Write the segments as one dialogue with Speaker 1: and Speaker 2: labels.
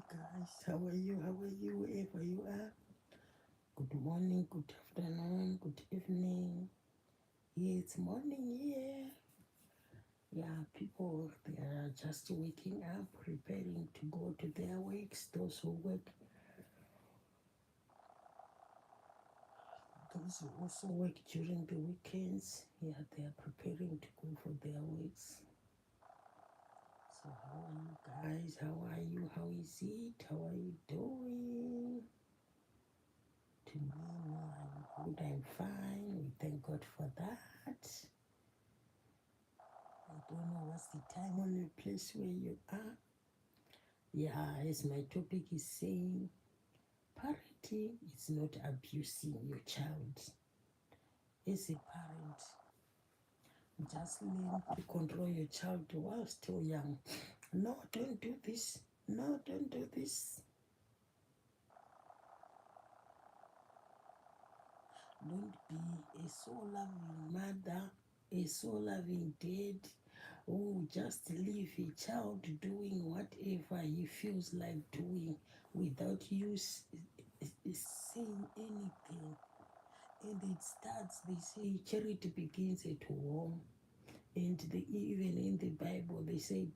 Speaker 1: Guys, how are you? How are you? Wherever you are. Good morning, good afternoon, good evening. Yeah, it's morning here. Yeah, people they are just waking up, preparing to go to their works. Those who also work during the weekends. Yeah, they are preparing to go for their works. So how are you guys? How are you? How is it? How are you doing? To me, I'm good, I'm fine. We thank God for that. I don't know what's the time on the place where you are. Yeah, as my topic is saying, parenting is not abusing your child. As a parent, just learn to control your child while still young. No, don't do this. No, don't do this. Don't be a soul loving mother, a soul loving dad who just leave a child doing whatever he feels like doing without you saying anything. And it starts, they say, charity begins at home. And even in the Bible, they say,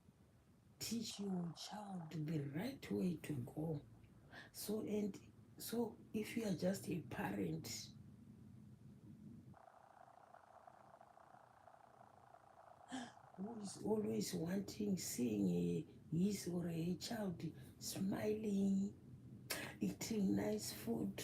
Speaker 1: teach your child the right way to go. So if you are just a parent, who is always wanting, seeing his or her child smiling, eating nice food,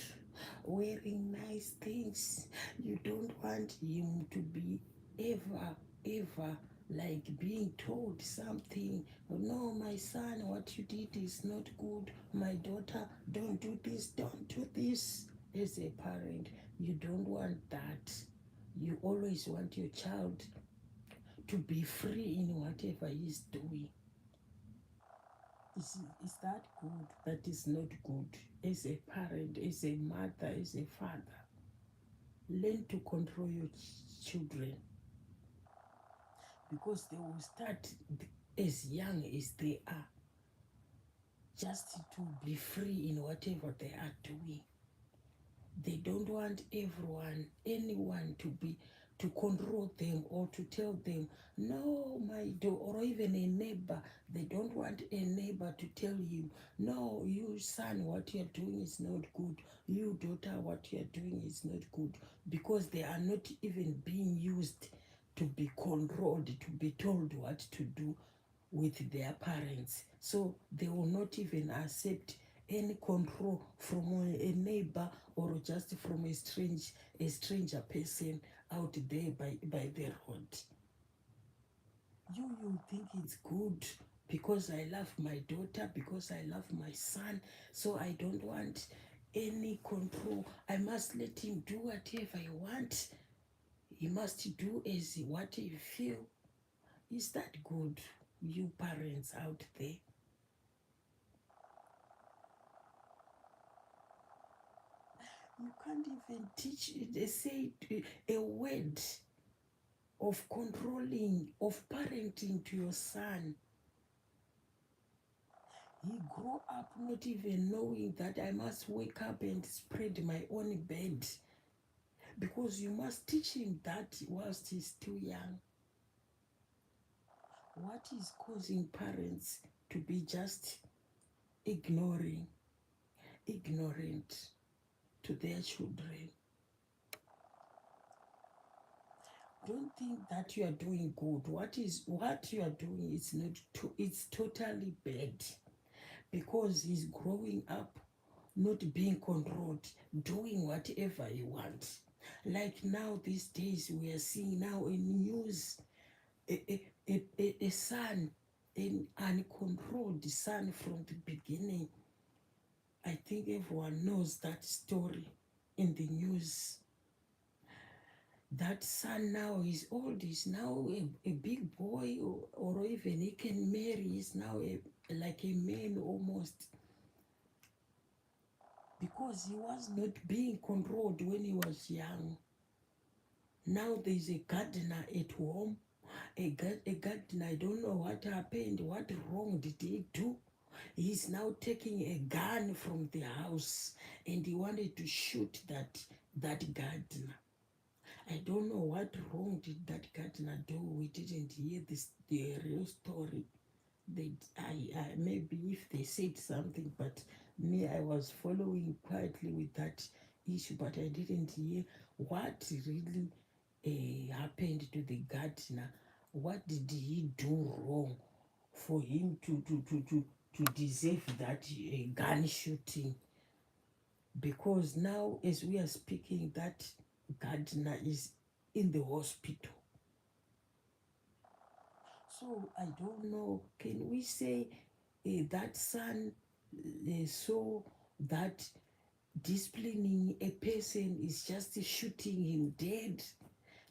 Speaker 1: wearing nice things. You don't want him to be ever like being told something. No, my son, what you did is not good. My daughter, don't do this, don't do this. As a parent, you don't want that. You always want your child to be free in whatever he's doing. Is that good? That is not good. As a parent, as a mother, as a father, learn to control your children because they will start as young as they are, just to be free in whatever they are doing. They don't want anyone to control them or to tell them, no, my daughter, or even a neighbor. They don't want a neighbor to tell you, no, you son, what you're doing is not good. You daughter, what you're doing is not good. Because they are not even being used to be controlled, to be told what to do with their parents. So they will not even accept any control from a neighbor or just from a stranger person out there by the road. You think it's good because I love my daughter, because I love my son, so I don't want any control. I must let him do whatever I want. He must do as what he feel. Is that good, you parents out there? You can't even teach, they say, a word of controlling, of parenting to your son. He grew up not even knowing that I must wake up and spread my own bed, because you must teach him that whilst he's still young. What is causing parents to be just ignorant to their children? Don't think that you are doing good. What you are doing is not it's totally bad, because he's growing up not being controlled, doing whatever he wants. Like now these days we are seeing now in news a son, an uncontrolled son from the beginning. I think everyone knows that story in the news. That son now is old, is now a big boy, or even he can marry, is now like a man almost, because he was not being controlled when he was young. Now there's a gardener at home, a gardener, I don't know what happened, what wrong did he do, He's now taking a gun from the house and he wanted to shoot that gardener. I don't know what wrong did that gardener do. We didn't hear the real story. Maybe if they said something, but me, I was following quietly with that issue, but I didn't hear what really happened to the gardener. What did he do wrong for him to deserve that gun shooting? Because now, as we are speaking, that gardener is in the hospital. So I don't know. Can we say that son saw that disciplining a person is just shooting him dead?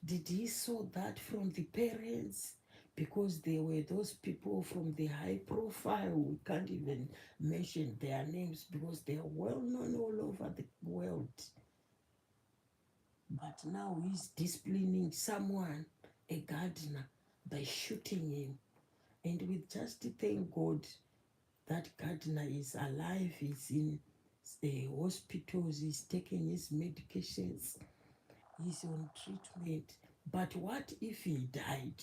Speaker 1: Did he saw that from the parents? Because there were those people from the high profile, we can't even mention their names because they are well known all over the world. But now he's disciplining someone, a gardener, by shooting him. And we just thank God that gardener is alive, he's in the hospitals, he's taking his medications, he's on treatment. But what if he died?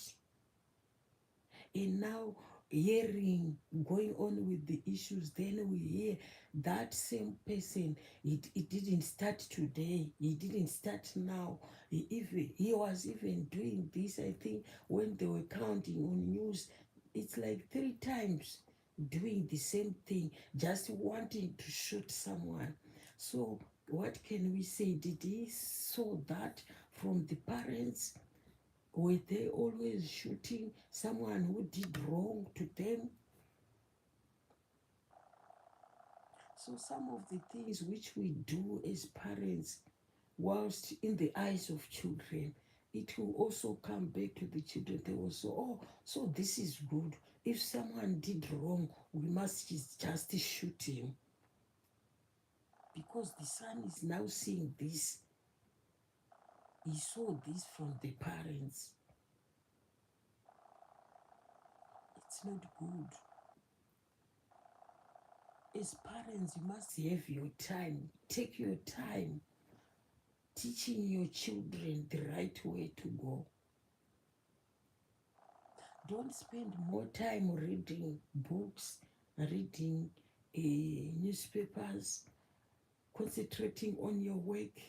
Speaker 1: And now going on with the issues, then we hear that same person, it didn't start today, he didn't start now. He was even doing this, I think, when they were counting on news, it's like 3 times doing the same thing, just wanting to shoot someone. So what can we say? Did he saw that from the parents? Were they always shooting someone who did wrong to them? So some of the things which we do as parents, whilst in the eyes of children, it will also come back to the children. They will say, oh, so this is good. If someone did wrong, we must just shoot him. Because the son is now seeing this. He saw this from the parents. It's not good. As parents, you must have your time. Take your time teaching your children the right way to go. Don't spend more time reading books, reading newspapers, concentrating on your work.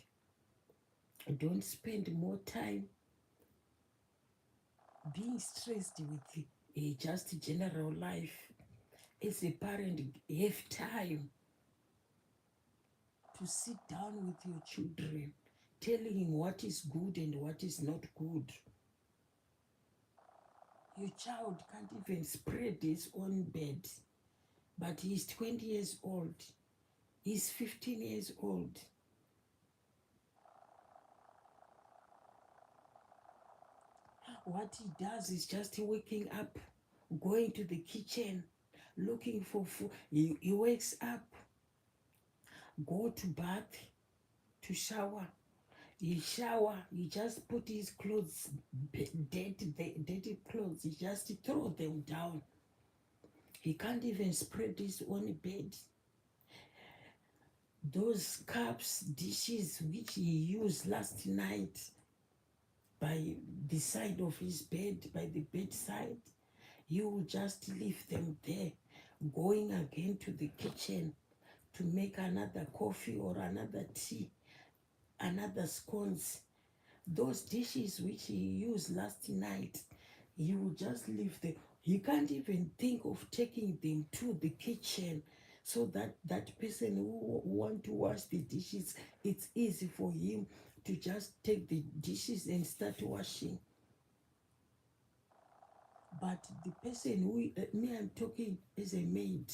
Speaker 1: Don't spend more time being stressed with just general life. As a parent, have time to sit down with your children, telling him what is good and what is not good. Your child can't even spread his own bed, but he's 20 years old, he's 15 years old. What he does is just waking up, going to the kitchen, looking for food. He wakes up, go to bath, to shower. He shower, he just put his clothes, dirty clothes, he just throw them down. He can't even spread his own bed. Those cups, dishes which he used last night by the side of his bed, by the bedside, he will just leave them there, going again to the kitchen to make another coffee or another tea, another scones. Those dishes which he used last night, he will just leave them. He can't even think of taking them to the kitchen so that that person who want to wash the dishes, it's easy for him to just take the dishes and start washing. But the person me, I'm talking as a maid.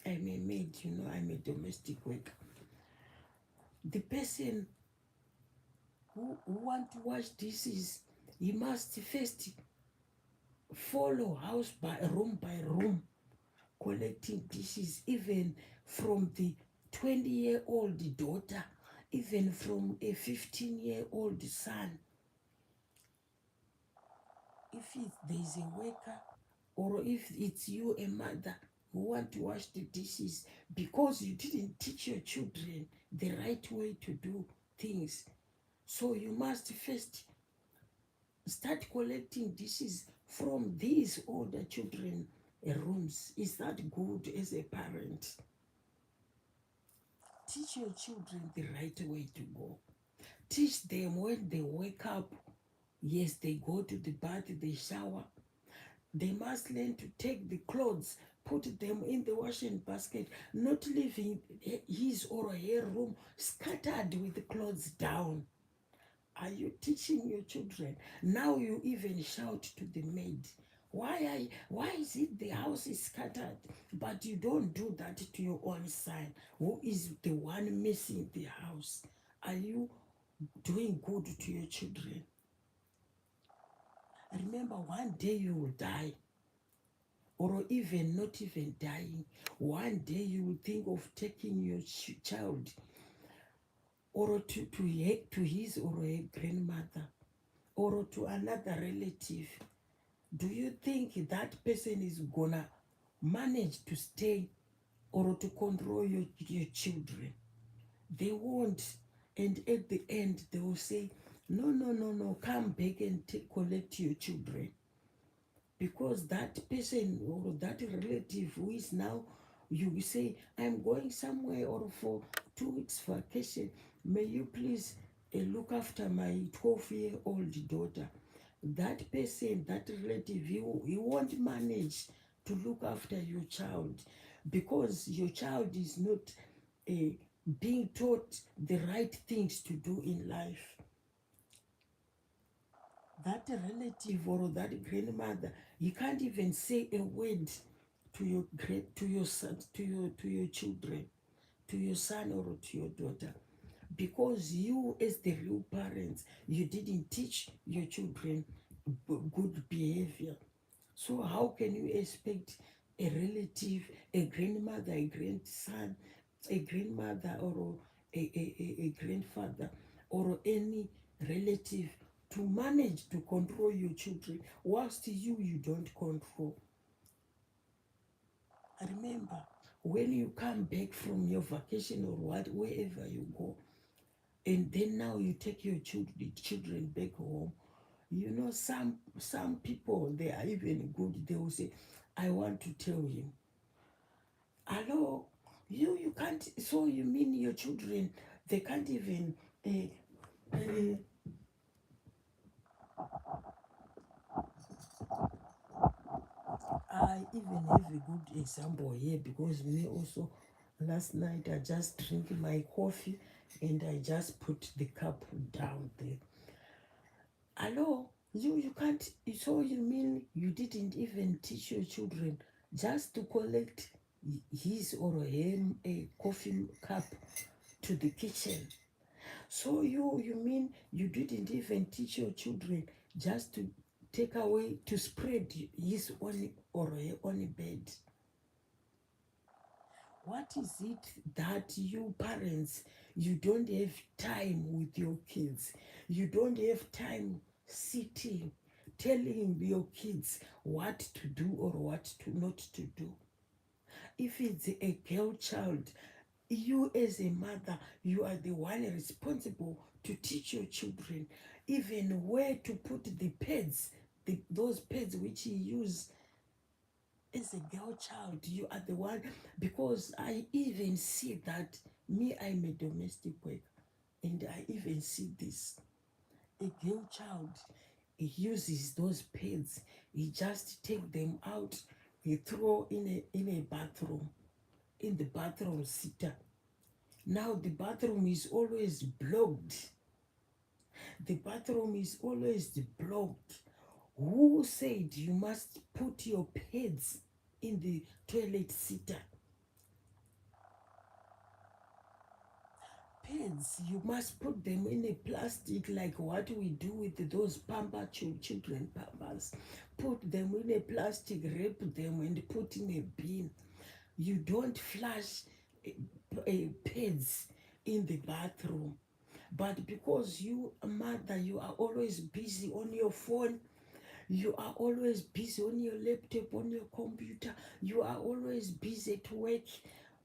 Speaker 1: I'm a maid, I'm a domestic worker. The person who want to wash dishes, he must first follow house by room, collecting dishes, even from the 20-year-old daughter, even from a 15-year-old son. If there's a worker, or if it's you, a mother, who want to wash the dishes because you didn't teach your children the right way to do things. So you must first start collecting dishes from these older children rooms. Is that good as a parent? Teach your children the right way to go. Teach them when they wake up. Yes, they go to the bath, they shower. They must learn to take the clothes, put them in the washing basket, not leaving his or her room scattered with clothes down. Are you teaching your children? Now you even shout to the maid. Why is it the house is scattered? But you don't do that to your own son, who is the one missing the house. Are you doing good to your children? Remember, one day you will die, or even not even dying. One day you will think of taking your child or to his or her grandmother or to another relative. Do you think that person is gonna manage to stay or to control your children? They won't. And at the end, they will say, no, no, no, no, come back and collect your children. Because that person or that relative who is now, you say, I'm going somewhere or for 2 weeks vacation, may you please look after my 12-year-old daughter. That person, that relative, he won't manage to look after your child because your child is not being taught the right things to do in life. That relative or that grandmother, you can't even say a word to your son, to your children, to your son or to your daughter, because you, as the real parents, you didn't teach your children good behavior. So how can you expect a relative, a grandmother, a grandson, a grandmother, or a grandfather, or any relative to manage to control your children whilst you don't control? Remember, when you come back from your vacation or wherever you go, and then now you take your children back home, you know, some people, they are even good. They will say, I want to tell him, hello, you can't. So you mean your children, they can't even I even have a good example here, because me also, last night I just drink my coffee and I just put the cup down there. Hello, you can't. So you mean you didn't even teach your children just to collect his or him a coffee cup to the kitchen? So you mean you didn't even teach your children just to take away, to spread his own or her own bed? What is it that you parents, you don't have time with your kids? You don't have time sitting, telling your kids what to do or what to not to do. If it's a girl child, you as a mother, you are the one responsible to teach your children even where to put the pads, those pads which you use as a girl child. You are the one, because I even see that. Me, I'm a domestic worker, and I even see this. A girl child, he uses those pads, he just take them out, he throw in a bathroom, in the bathroom sitter. Now the bathroom is always blocked. The bathroom is always blocked. Who said you must put your pads in the toilet sitter? Pads, you must put them in a plastic, like what we do with those children pampers. Put them in a plastic, wrap them, and put in a bin. You don't flush pads in the bathroom. But because you, a mother, you are always busy on your phone, You are always busy on your laptop, on your computer. You are always busy at work.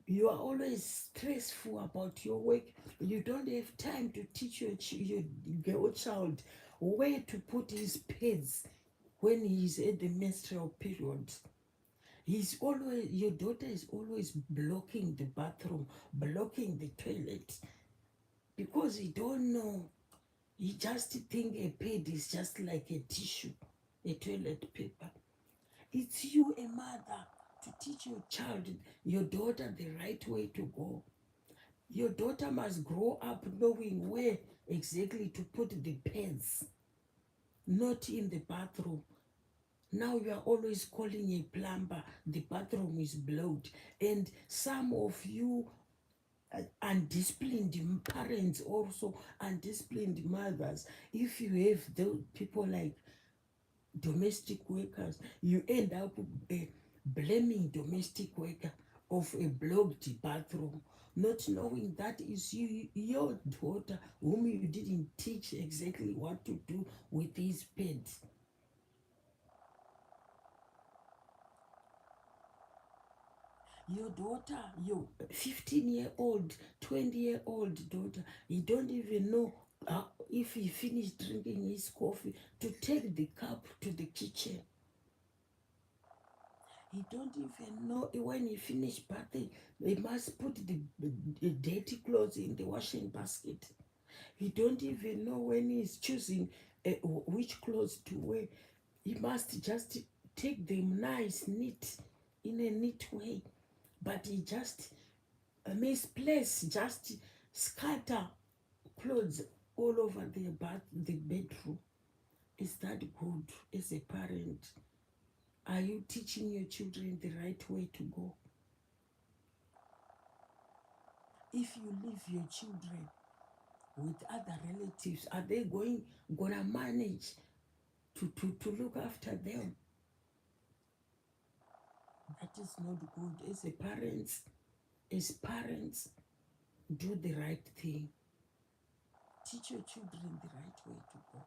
Speaker 1: You are always stressful about your work. You don't have time to teach your girl child where to put his pads when he's at the menstrual period. He's always, your daughter is always blocking the bathroom, blocking the toilet because he don't know. He just think a pad is just like a tissue, a toilet paper. It's you, a mother, to teach your child, your daughter, the right way to go. Your daughter must grow up knowing where exactly to put the pads, not in the bathroom. Now you are always calling a plumber, the bathroom is blocked. And some of you undisciplined parents, also undisciplined mothers, if you have the people like domestic workers, you end up blaming domestic worker of a blocked bathroom, not knowing that is your daughter whom you didn't teach exactly what to do with these pads. Your daughter, your 15-year-old, 20-year-old daughter, you don't even know if he finished drinking his coffee to take the cup to the kitchen. He don't even know when he finished bathing, they must put the dirty clothes in the washing basket. He don't even know when he's choosing which clothes to wear. He must just take them nice, neat, in a neat way. But he just misplace, just scatter clothes all over the bedroom. Is that good as a parent? Are you teaching your children the right way to go? If you leave your children with other relatives, are they gonna manage to look after them? That is not good. As parents, do the right thing. Teach your children the right way to go.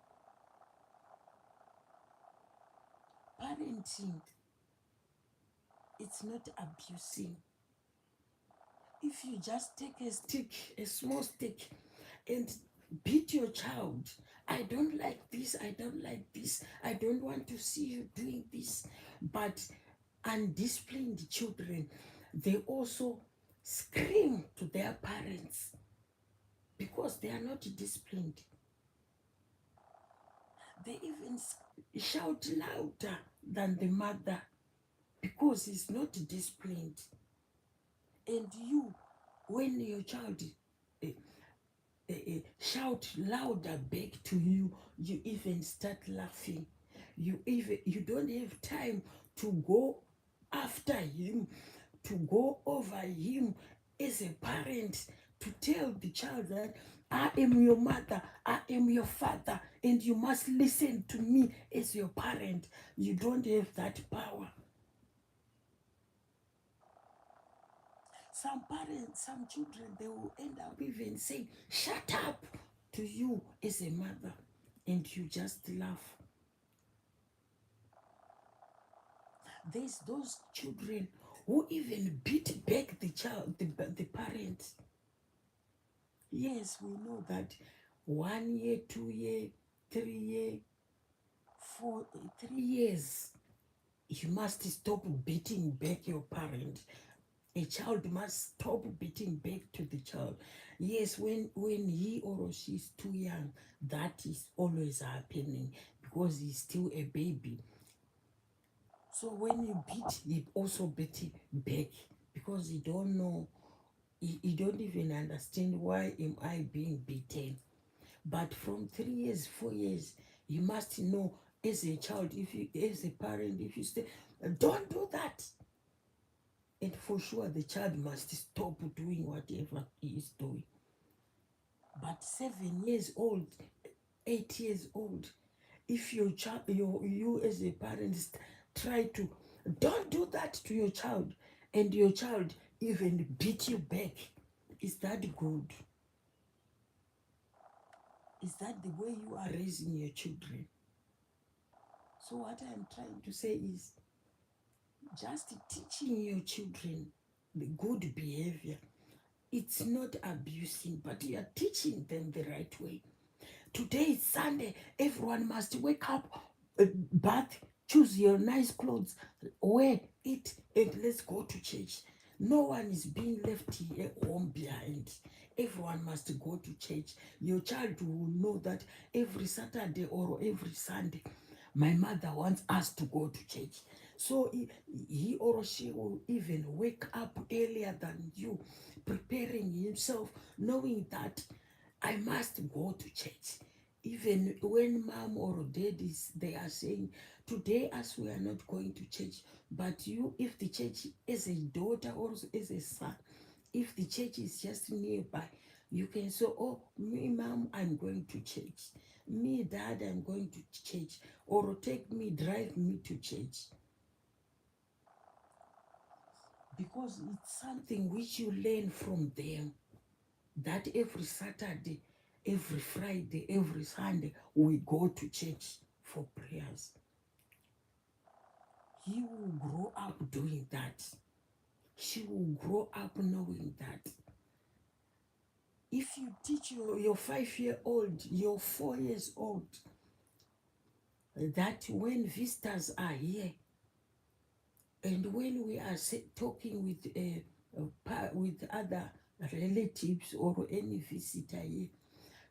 Speaker 1: Parenting, it's not abusing. If you just take a stick, a small stick, and beat your child, I don't like this, I don't like this, I don't want to see you doing this. But undisciplined children, they also scream to their parents because they are not disciplined. They even shout louder than the mother because he's not disciplined. And you, when your child uh, shout louder back to you, you even start laughing. You don't have time to go after him, to go over him as a parent, to tell the child that I am your mother, I am your father, and you must listen to me as your parent. You don't have that power. Some parents, some children, they will end up even saying, shut up to you as a mother, and you just laugh. There's those children who even beat back the child, the parents. Yes, we know that 1 year, 2 year, 3 year, 3 years, you must stop beating back your parent. A child must stop beating back to the child. Yes, when he or she is too young, that is always happening because he's still a baby. So when you beat, he also beat back because he don't know, he don't even understand why am I being beaten. But from 3 years, 4 years, you must know as a child, if you as a parent, if you say, don't do that. And for sure the child must stop doing whatever he is doing. But 7 years old, 8 years old, if your child, you as a parent try to, don't do that to your child, and your child even beat you back, is that good? Is that the way you are raising your children? So what I'm trying to say is just teaching your children the good behavior. It's not abusing, but you are teaching them the right way. Today is Sunday. Everyone must wake up, bath, choose your nice clothes, wear it, and let's go to church. No one is being left here home behind. Everyone must go to church. Your child will know that every Saturday or every Sunday, my mother wants us to go to church. So he or she will even wake up earlier than you, preparing himself, knowing that I must go to church. Even when mom or dad they are saying, today as we are not going to church, but you, if the church is a daughter or as a son, if the church is just nearby, you can say, oh, me, mom, I'm going to church. Me, dad, I'm going to church. Or take me, drive me to church. Because it's something which you learn from them, that every Saturday, every Friday, every Sunday, we go to church for prayers. He will grow up doing that. She will grow up knowing that. If you teach your 5-year-old, your 4 years old, that when visitors are here, and when we are talking with other relatives or any visitor here,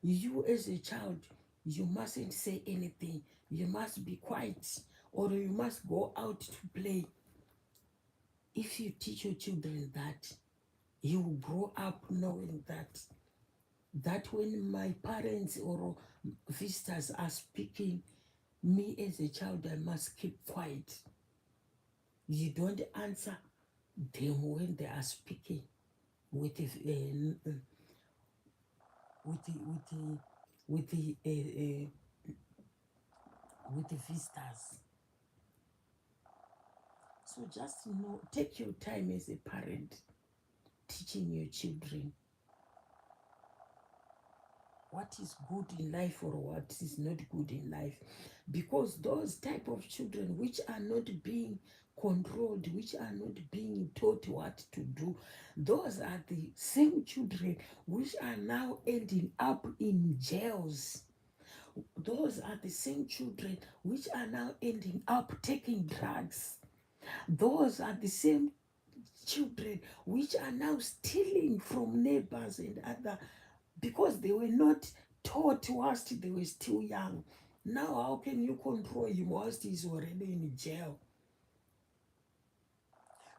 Speaker 1: you as a child, you mustn't say anything. You must be quiet, or you must go out to play. If you teach your children that, you will grow up knowing that when my parents or visitors are speaking, me as a child, I must keep quiet. You don't answer them when they are speaking with the with the with the with the with the visitors. So just know, take your time as a parent, teaching your children what is good in life or what is not good in life. Because those type of children which are not being controlled, which are not being taught what to do, those are the same children which are now ending up in jails. Those are the same children which are now ending up taking drugs. Those are the same children which are now stealing from neighbors and other, because they were not taught whilst they were still young. Now, how can you control him whilst he's already in jail?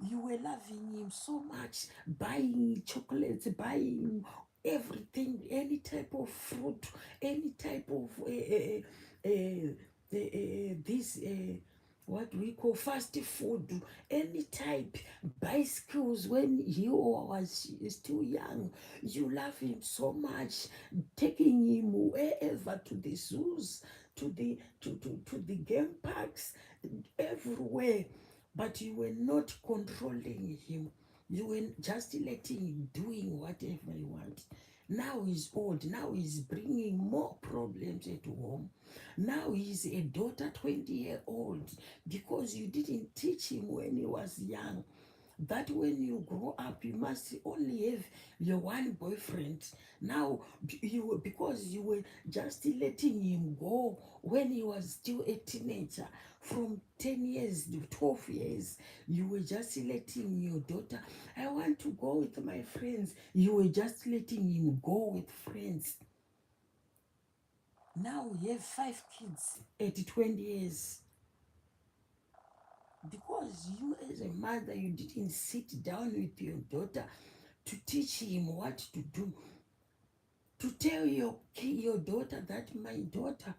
Speaker 1: You were loving him so much, buying chocolates, buying everything, any type of fruit, any type of this what we call fast food, any type, bicycles when he was still young. You love him so much, taking him wherever, to the zoos, to the game parks, everywhere. But you were not controlling him. You were just letting him doing whatever he wants. Now he's old. Now he's bringing more problems at home. Now he's a daughter, 20-year-old, because you didn't teach him when he was young that when you grow up, you must only have your one boyfriend. Now, because you were just letting him go when he was still a teenager, from 10 years to 12 years, you were just letting your daughter, I want to go with my friends. You were just letting him go with friends. Now we have 5 kids at 20 years. Because you as a mother, you didn't sit down with your daughter to teach him what to do. To tell your daughter that, my daughter,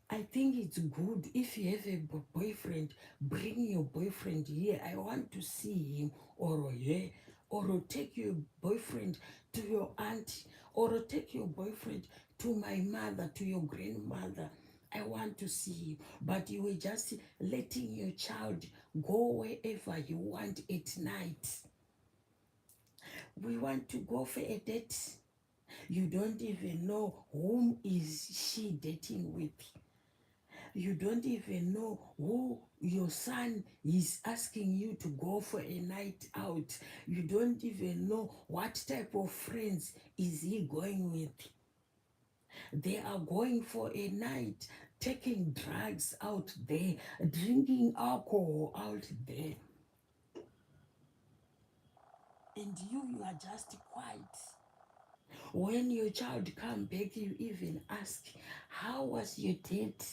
Speaker 1: I think it's good if you have a boyfriend, bring your boyfriend here. I want to see him or her. Or take your boyfriend to your auntie. Or take your boyfriend to my mother, to your grandmother. I want to see you. But you were just letting your child go wherever you want at night. We want to go for a date. You don't even know whom is she dating with. You don't even know who your son is asking you to go for a night out. You don't even know what type of friends is he going with. They are going for a night, taking drugs out there, drinking alcohol out there. And you are just quiet. When your child come back, you even ask, how was your date?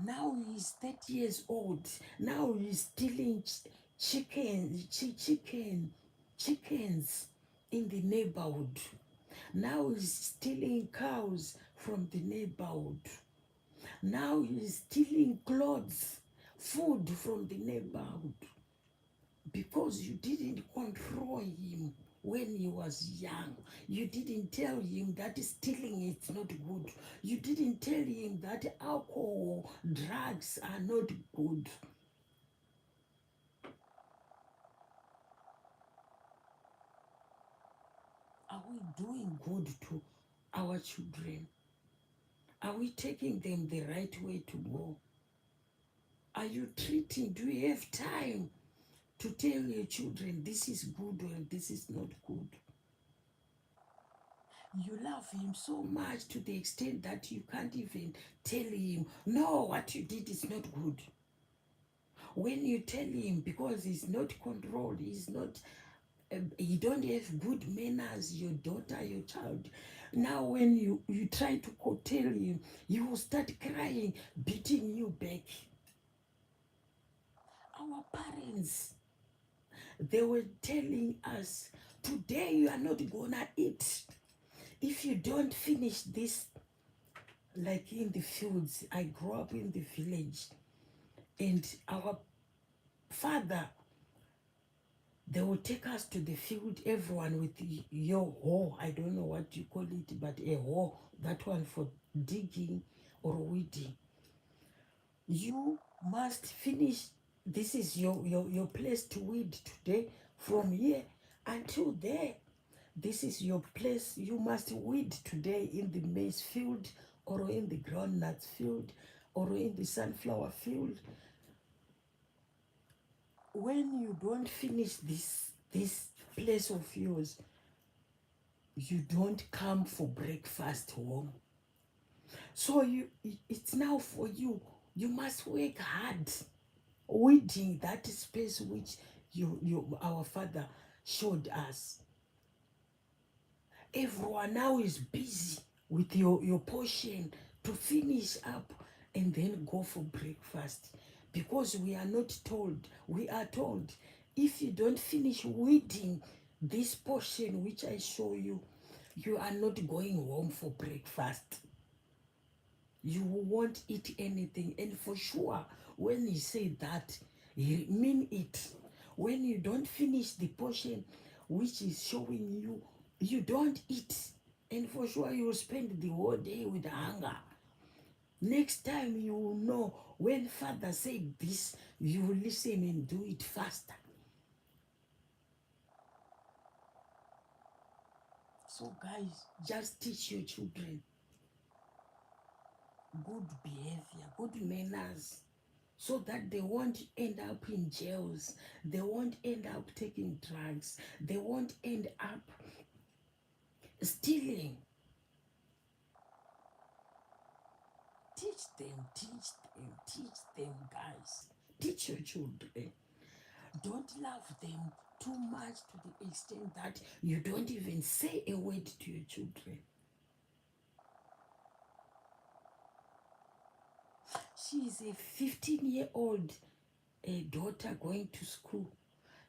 Speaker 1: Now he's 30 years old. Now he's stealing chickens in the neighborhood. Now he's stealing cows from the neighborhood. Now he's stealing clothes, food from the neighborhood. Because you didn't control him when he was young. You didn't tell him that stealing is not good. You didn't tell him that alcohol, drugs are not good. Are we doing good to our children? Are we taking them the right way to go? Are you treating, do you have time to tell your children this is good or this is not good? You love him so much to the extent that you can't even tell him, no, what you did is not good. When you tell him, because he's not controlled, he's not, he don't have good manners, your daughter, your child. Now when you try to curtail him, he will start crying, beating you back. Our parents, they were telling us, today you are not gonna eat if you don't finish this. Like in the fields, I grew up in the village, and our father, they will take us to the field, everyone with your hoe, I don't know what you call it, but a hoe, that one for digging or weeding. You must finish, this is your place to weed today, from here until there. This is your place, you must weed today in the maize field, or in the groundnut field, or in the sunflower field. When you don't finish this place of yours, you don't come for breakfast home. So it's now for you. You must work hard, weeding that space which our father showed us. Everyone now is busy with your portion to finish up and then go for breakfast. Because we are not told, we are told, if you don't finish weeding this portion which I show you, you are not going home for breakfast. You won't eat anything. And for sure, when he said that, he mean it. When you don't finish the portion which is showing you, you don't eat. And for sure, you will spend the whole day with hunger. Next time you will know, when father said this, you will listen and do it faster. So guys, just teach your children good behavior, good manners, so that they won't end up in jails, they won't end up taking drugs, they won't end up stealing. Teach them, guys. Teach your children. Don't love them too much to the extent that you don't even say a word to your children. She is a 15-year-old daughter going to school.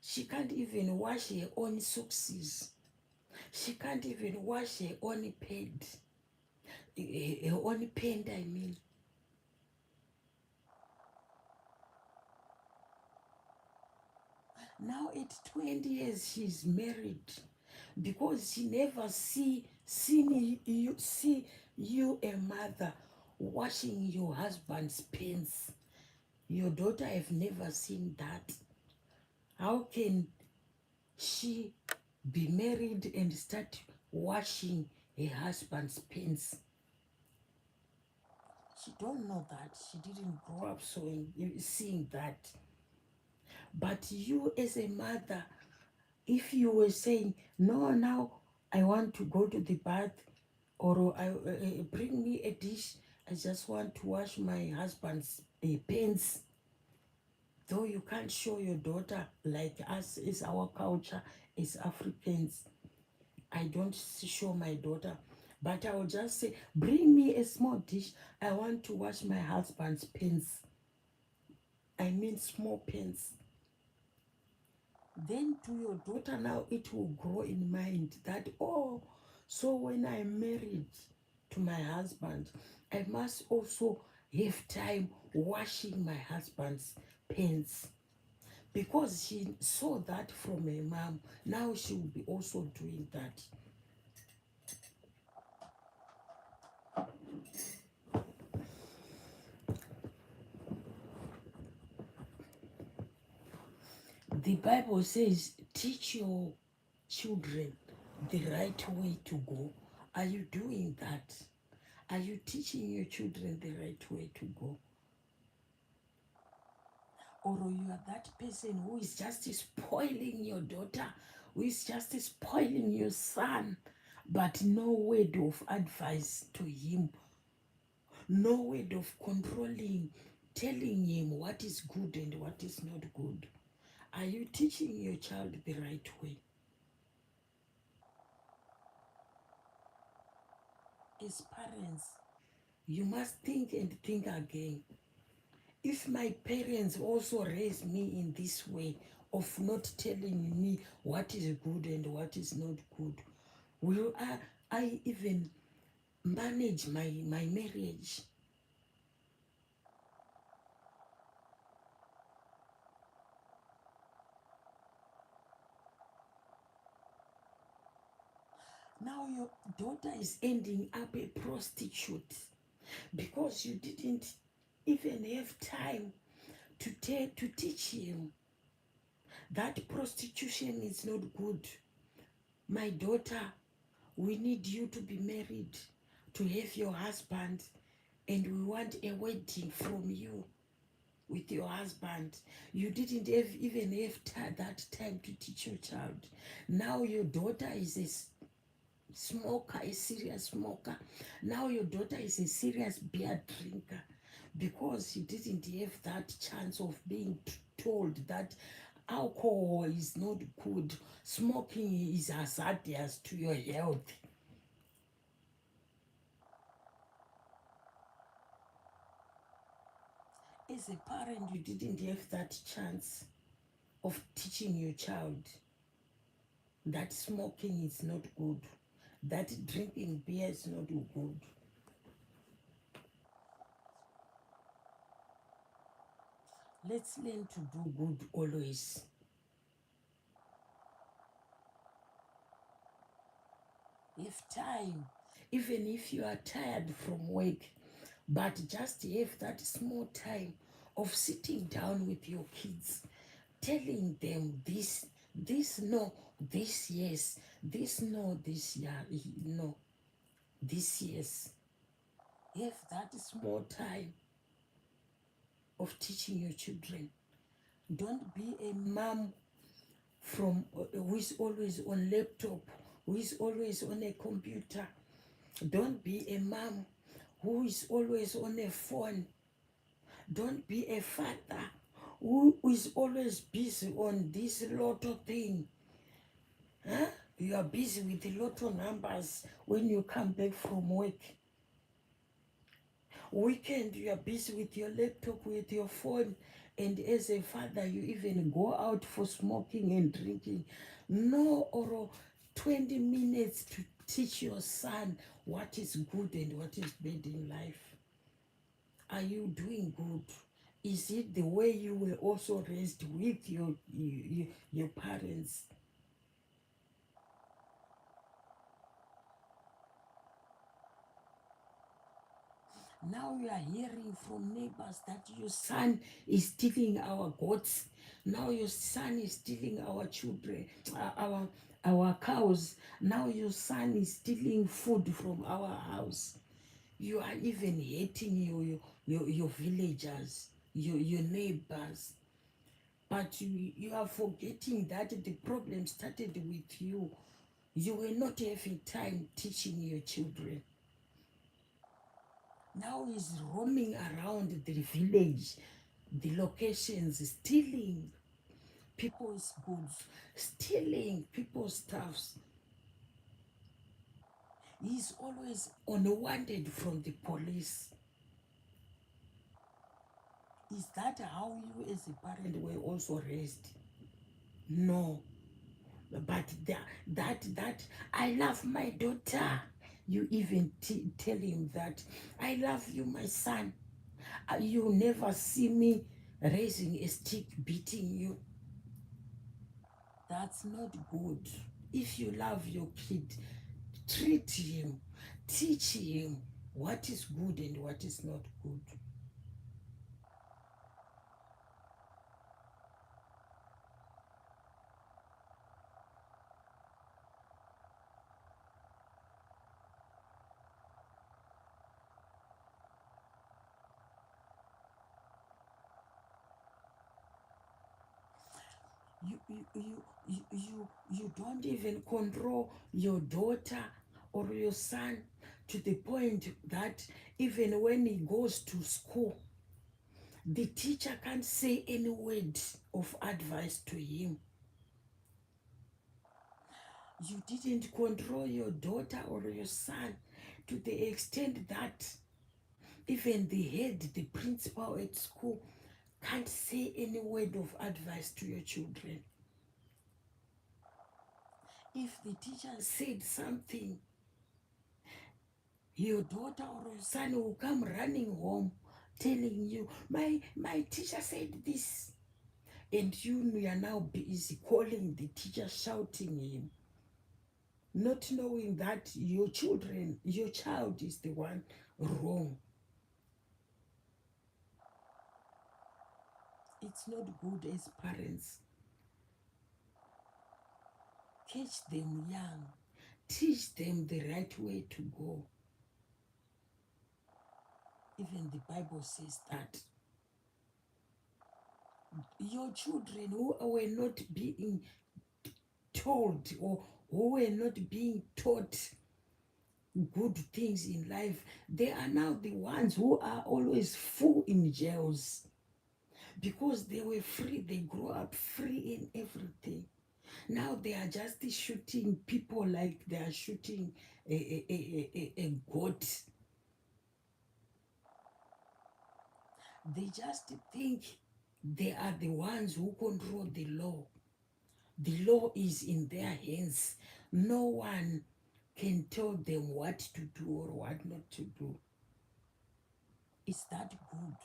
Speaker 1: She can't even wash her own socks. She can't even wash her own pant. Her own pant, I mean. Now at 20 years, she's married because she never see you a mother washing your husband's pants. Your daughter have never seen that. How can she be married and start washing her husband's pants. She don't know that. She didn't grow up seeing that. But you as a mother, if you were saying, no, now I want to go to the bath, or bring me a dish, I just want to wash my husband's pants, though you can't show your daughter, like us, is our culture as Africans. I don't show my daughter, but I will just say, bring me a small dish. I want to wash my husband's pants. I mean small pants. Then to your daughter now, it will grow in mind that, oh, so when I'm married to my husband, I must also have time washing my husband's pants. Because she saw that from her mom, now she will be also doing that. The Bible says, teach your children the right way to go. Are you doing that? Are you teaching your children the right way to go? Or you are that person who is just spoiling your daughter, who is just spoiling your son, but no word of advice to him, no word of controlling, telling him what is good and what is not good. Are you teaching your child the right way? As parents, you must think and think again. If my parents also raised me in this way of not telling me what is good and what is not good, will I even manage my marriage? Now your daughter is ending up a prostitute because you didn't even have time to teach him that prostitution is not good. My daughter, we need you to be married, to have your husband, and we want a wedding from you with your husband. You didn't even have that time to teach your child. Now your daughter is a smoker, a serious smoker. Now your daughter is a serious beer drinker because you didn't have that chance of being told that alcohol is not good, smoking is hazardous to your health. As a parent, you didn't have that chance of teaching your child that smoking is not good, that drinking beer is not good. Let's learn to do good always. Have time, even if you are tired from work, but just have that small time of sitting down with your kids, telling them this no, this yes, this no, this yeah, no, this yes. Have that small time of teaching your children. Don't be a mom who is always on laptop, who is always on a computer. Don't be a mom who is always on a phone. Don't be a father who is always busy on this lotto thing. Huh? You are busy with the lotto numbers when you come back from work. Weekend, you are busy with your laptop, with your phone, and as a father, you even go out for smoking and drinking. No, or 20 minutes to teach your son what is good and what is bad in life. Are you doing good? Is it the way you were also raised with your parents? Now you are hearing from neighbors that your son is stealing our goats. Now your son is stealing our children, our cows. Now your son is stealing food from our house. You are even hating your villagers, your neighbors. But you are forgetting that the problem started with you. You were not having time teaching your children. Now he's roaming around the village, the locations, stealing people's goods, stealing people's stuffs. He's always unwanted from the police. Is that how you as a parent were also raised? No. But that I love my daughter. You even tell him that I love you, my son. You never see me raising a stick beating you. That's not good. If you love your kid, treat him, teach him what is good and what is not good. You don't even control your daughter or your son to the point that even when he goes to school, the teacher can't say any word of advice to him. You didn't control your daughter or your son to the extent that even the head, the principal at school, can't say any word of advice to your children. If the teacher said something, your daughter or your son will come running home telling you, my teacher said this. And you are now busy calling the teacher, shouting him, not knowing that your child is the one wrong. It's not good as parents. Catch them young. Teach them the right way to go. Even the Bible says that your children who were not being told or who were not being taught good things in life, they are now the ones who are always full in jails because they were free. They grew up free in everything. Now they are just shooting people like they are shooting a goat. They just think they are the ones who control the law. The law is in their hands. No one can tell them what to do or what not to do. Is that good?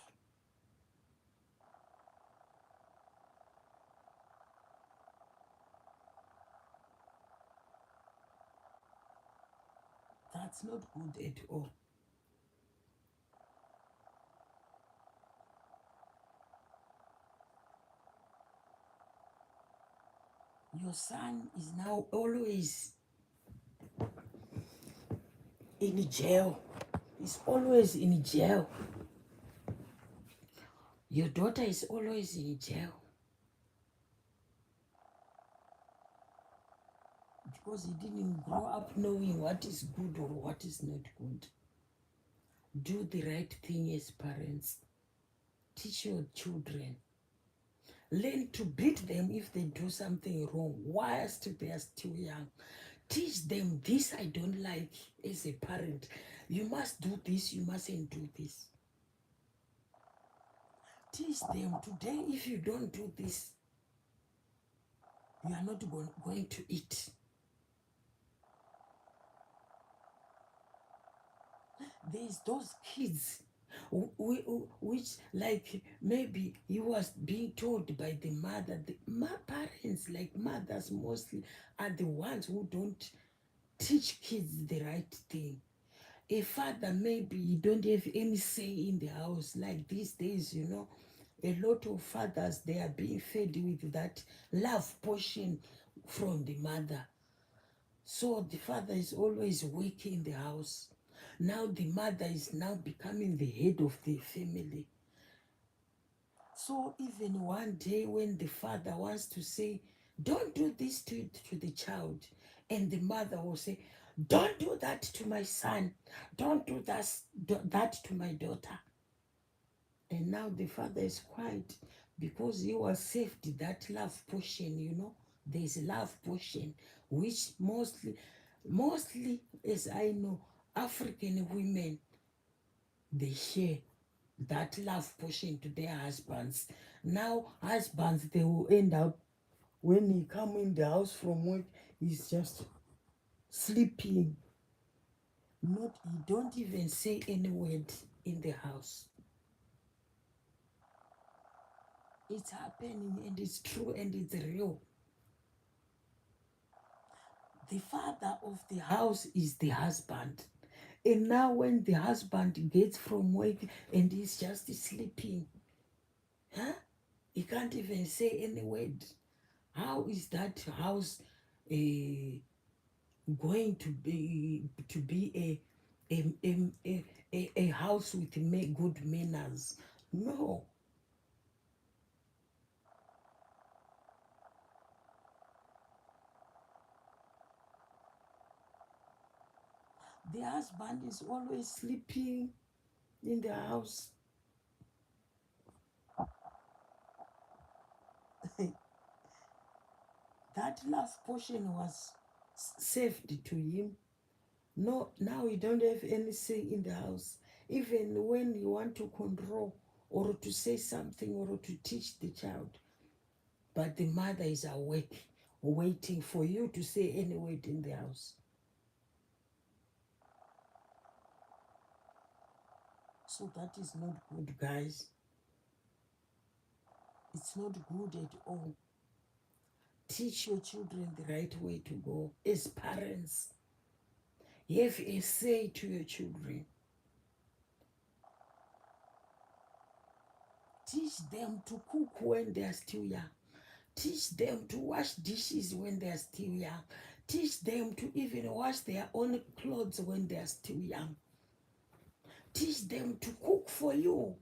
Speaker 1: That's not good at all. Your son is now always in jail. He's always in jail. Your daughter is always in jail because he didn't grow up knowing what is good or what is not good. Do the right thing as parents. Teach your children. Learn to beat them if they do something wrong whilst they are still young. Teach them, this I don't like as a parent. You must do this, you mustn't do this. Teach them, today if you don't do this, you are not going to eat. There's those kids which, like, maybe he was being told by the mother. Parents, like mothers mostly, are the ones who don't teach kids the right thing. A father, maybe you don't have any say in the house. Like these days, you know, a lot of fathers, they are being fed with that love portion from the mother. So the father is always working in the house. Now the mother is now becoming the head of the family. So even one day when the father wants to say, don't do this to the child, and the mother will say, don't do that to my son, don't do that to my daughter. And now the father is quiet because he was saved that love portion, you know. There's a love portion, which mostly, as I know, African women, they share that love portion to their husbands. Now, husbands, they will end up, when he come in the house from work, he's just sleeping. Not, he don't even say any word in the house. It's happening and it's true and it's real. The father of the house is the husband. And now when the husband gets from work and he's just sleeping, huh? He can't even say any word. How is that house going to be a house with good manners? No. The husband is always sleeping in the house. That last portion was saved to him. No, now you don't have any say in the house. Even when you want to control or to say something or to teach the child, but the mother is awake, waiting for you to say any word in the house. So that is not good, guys. It's not good at all. Teach your children the right way to go. As parents, have a say to your children. Teach them to cook when they are still young. Teach them to wash dishes when they are still young. Teach them to even wash their own clothes when they are still young. Teach them to cook for you.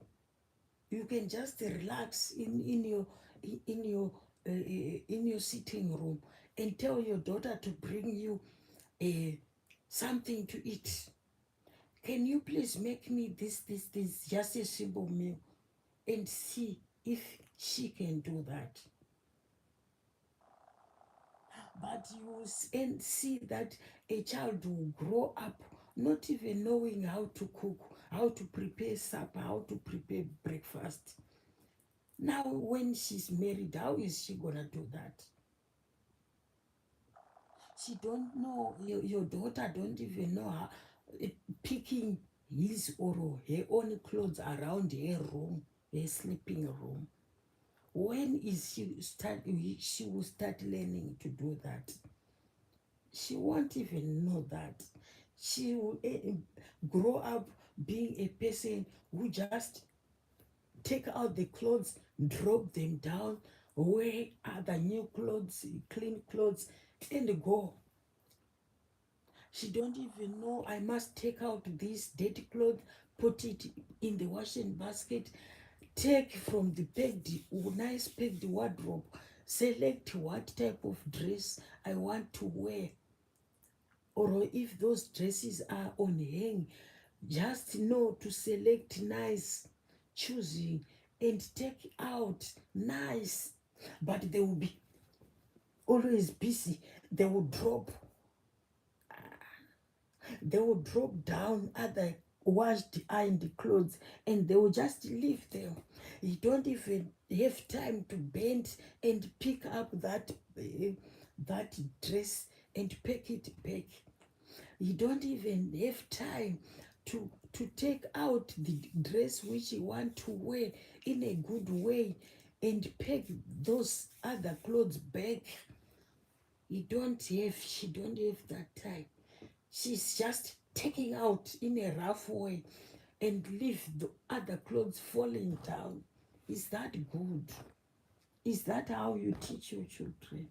Speaker 1: You can just relax in your in your sitting room and tell your daughter to bring you something to eat. Can you please make me this, just a simple meal, and see if she can do that. But you will see that a child will grow up not even knowing how to cook, how to prepare supper, how to prepare breakfast. Now, when she's married, how is she gonna do that? She don't know. Your daughter don't even know how picking his or her own clothes around her room, her sleeping room. When is she will start learning to do that? She won't even know that. She will grow up being a person who just take out the clothes, drop them down, wear other new clothes, clean clothes, and go. She don't even know I must take out this dirty cloth, put it in the washing basket, take from the nice packed wardrobe, select what type of dress I want to wear. Or if those dresses are on hang, just know to select nice, choosing, and take out nice. But they will be always busy. They will drop down other washed ironed clothes and they will just leave them. You don't even have time to bend and pick up that dress and pack it back. You don't even have time to take out the dress which you want to wear in a good way and pack those other clothes back. She don't have that time. She's just taking out in a rough way and leave the other clothes falling down. Is that good? Is that how you teach your children?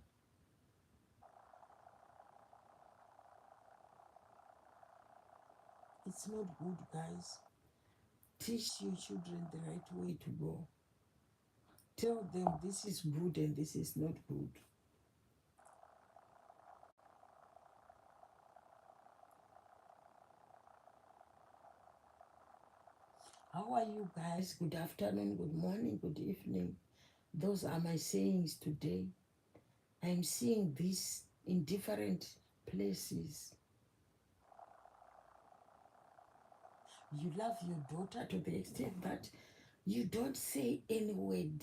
Speaker 1: It's not good, guys. Teach your children the right way to go. Tell them this is good and this is not good. How are you guys? Good afternoon, good morning, good evening. Those are my sayings today. I'm seeing this in different places. You love your daughter to the extent that you don't say any word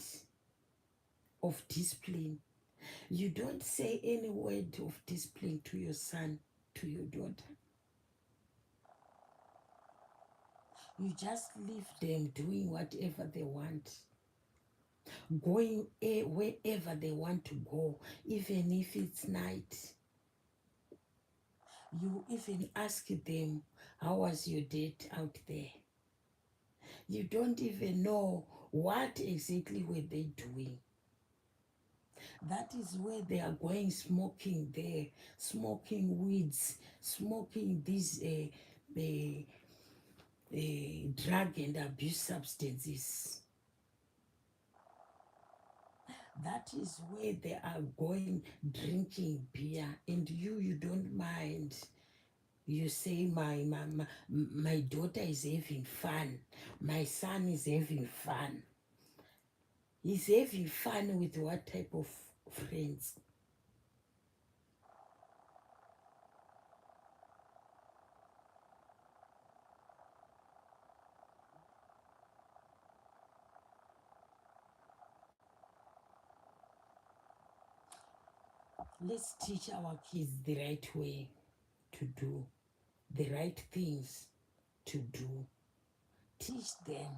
Speaker 1: of discipline. You don't say any word of discipline to your son, to your daughter. You just leave them doing whatever they want, going wherever they want to go, even if it's night. You even ask them, how was your date out there? You don't even know what exactly were they doing. That is where they are going smoking there, smoking weeds, smoking these drug and abuse substances. That is where they are going drinking beer, and you don't mind. You say my daughter is having fun, my son is having fun. He's having fun with what type of friends? Let's teach our kids the right way to do, the right things to do. Teach them.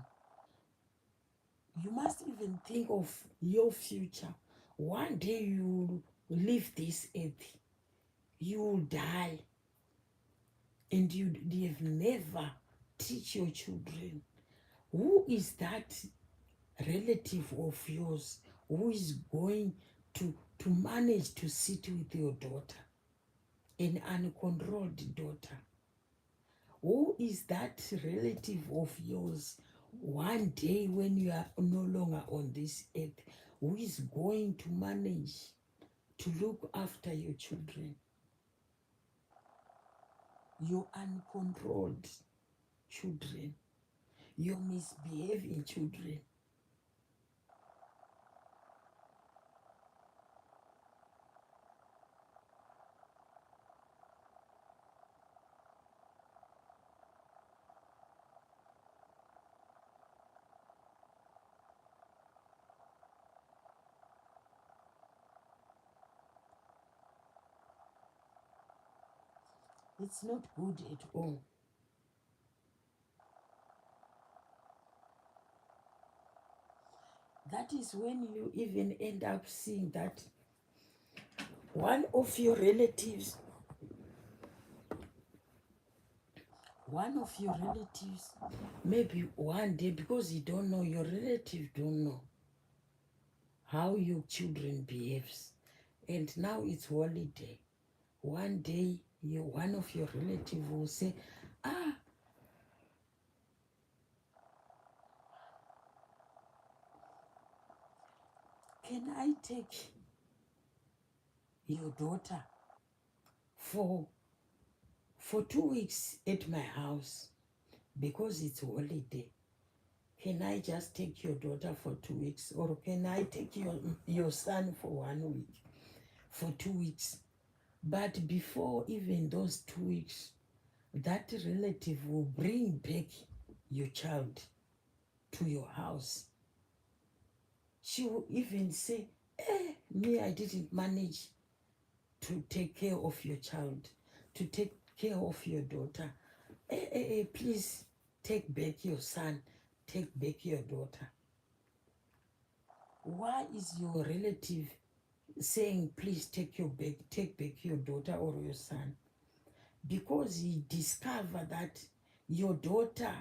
Speaker 1: You must even think of your future. One day you will leave this earth, you will die, and you have never teach your children. Who is that relative of yours who is going to manage to sit with your daughter, an uncontrolled daughter? Who is that relative of yours one day when you are no longer on this earth, who is going to manage to look after your children? Your uncontrolled children, your misbehaving children. It's not good at all. That is when you even end up seeing that one of your relatives, maybe one day, because you don't know, your relative don't know how your children behaves. And now it's holiday. One day, one of your relative will say, ah, can I take your daughter for 2 weeks at my house because it's holiday? Can I just take your daughter for 2 weeks? Or can I take your son for 1 week, for 2 weeks? But before even those 2 weeks, that relative will bring back your child to your house. She will even say, me, I didn't manage to take care of your child, to take care of your daughter. Please take back your son, take back your daughter. Why is your relative saying, please take back your daughter or your son? because he discovered that your daughter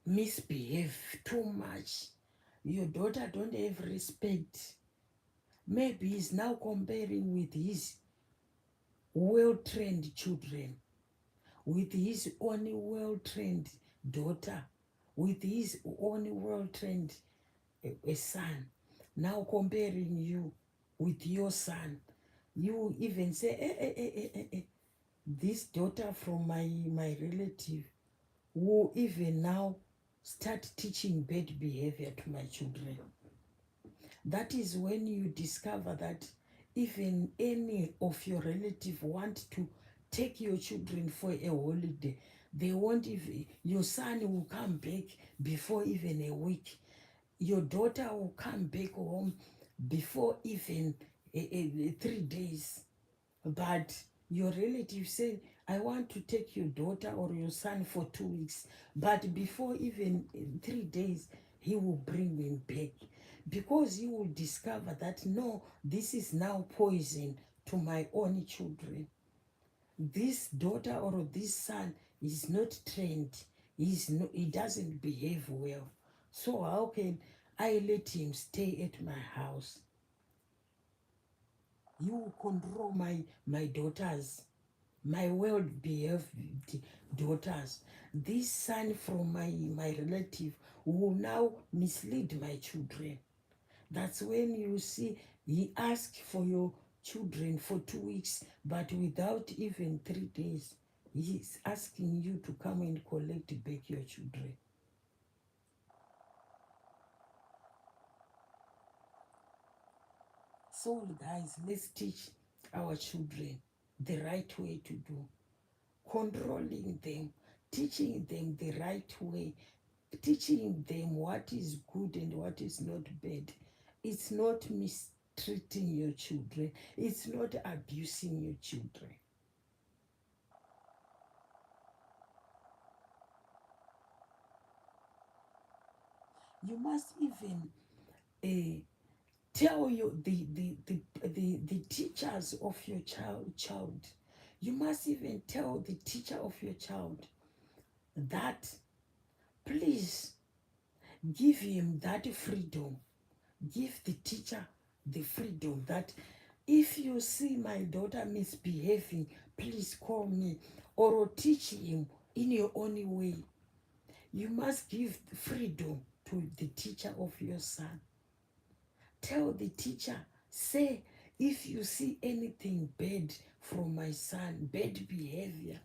Speaker 1: misbehave too much, your daughter don't have respect. Maybe he's now comparing with his well-trained children, with his only well-trained daughter, with his only well-trained a son. Now comparing you with your son, you even say, this daughter from my relative who even now start teaching bad behavior to my children. That is when you discover that even any of your relative want to take your children for a holiday, they won't even, your son will come back before even a week. Your daughter will come back home before even 3 days. But your relative said, I want to take your daughter or your son for 2 weeks. But before even 3 days, he will bring him back. Because he will discover that, no, this is now poison to my own children. This daughter or this son is not trained. He doesn't behave well. So how can I let him stay at my house? You control my daughters, my well-behaved daughters. This son from my relative will now mislead my children. That's when you see he asks for your children for 2 weeks, but without even 3 days, he's asking you to come and collect back your children. So guys, let's teach our children the right way to do, controlling them, teaching them the right way, teaching them what is good and what is not bad. It's not mistreating your children. It's not abusing your children. You must even tell you the teachers of your child. You must even tell the teacher of your child that please give him that freedom. Give the teacher the freedom that if you see my daughter misbehaving, please call me or teach him in your own way. You must give freedom to the teacher of your son. Tell the teacher, say, if you see anything bad from my son, bad behavior,